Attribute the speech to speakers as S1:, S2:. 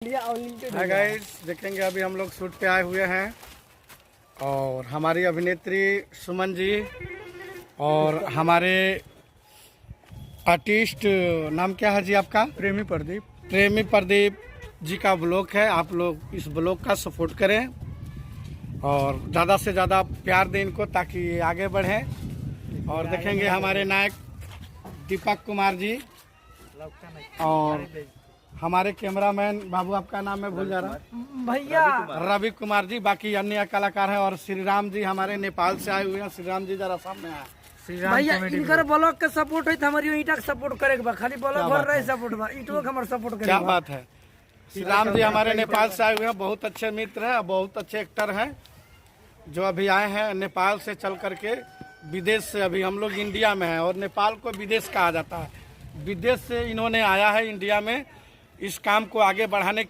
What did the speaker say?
S1: Hi guys, देखेंगे अभी हम लोग शूट पे आए हुए हैं और हमारी अभिनेत्री सुमन जी और हमारे आर्टिस्ट नाम क्या है जी आपका?
S2: प्रेमी प्रदीप।
S1: प्रेमी प्रदीप जी का ब्लॉग है। आप लोग इस ब्लॉग का सपोर्ट करें और ज़्यादा से ज़्यादा प्यार दें इनको ताकि ये आगे बढ़ें। और देखेंगे हमारे नायक दीपक कुमार जी और हमारे कैमरामैन बाबू, आपका नाम मैं भूल जा रहा हूँ,
S2: भैया
S1: रवि कुमार जी। बाकी अन्य कलाकार हैं और श्री राम जी हमारे नेपाल से आए हुए हैं। श्री राम जी जरा सामने आए।
S2: भैया इनकर ब्लॉग के सपोर्ट है, हमारी ईटा के सपोर्ट करे के बा, खाली ब्लॉग भर रहे सपोर्ट बा, ईटो के हमारे सपोर्ट करे।
S1: क्या बात है। श्री राम जी हमारे नेपाल से आए हुए हैं, बहुत अच्छे मित्र हैं, बहुत अच्छे एक्टर हैं जो अभी आए हैं नेपाल से चल करके विदेश से। अभी हम लोग इंडिया में हैं और नेपाल को विदेश कहा जाता है। विदेश से इन्होंने आया है इंडिया में इस काम को आगे बढ़ाने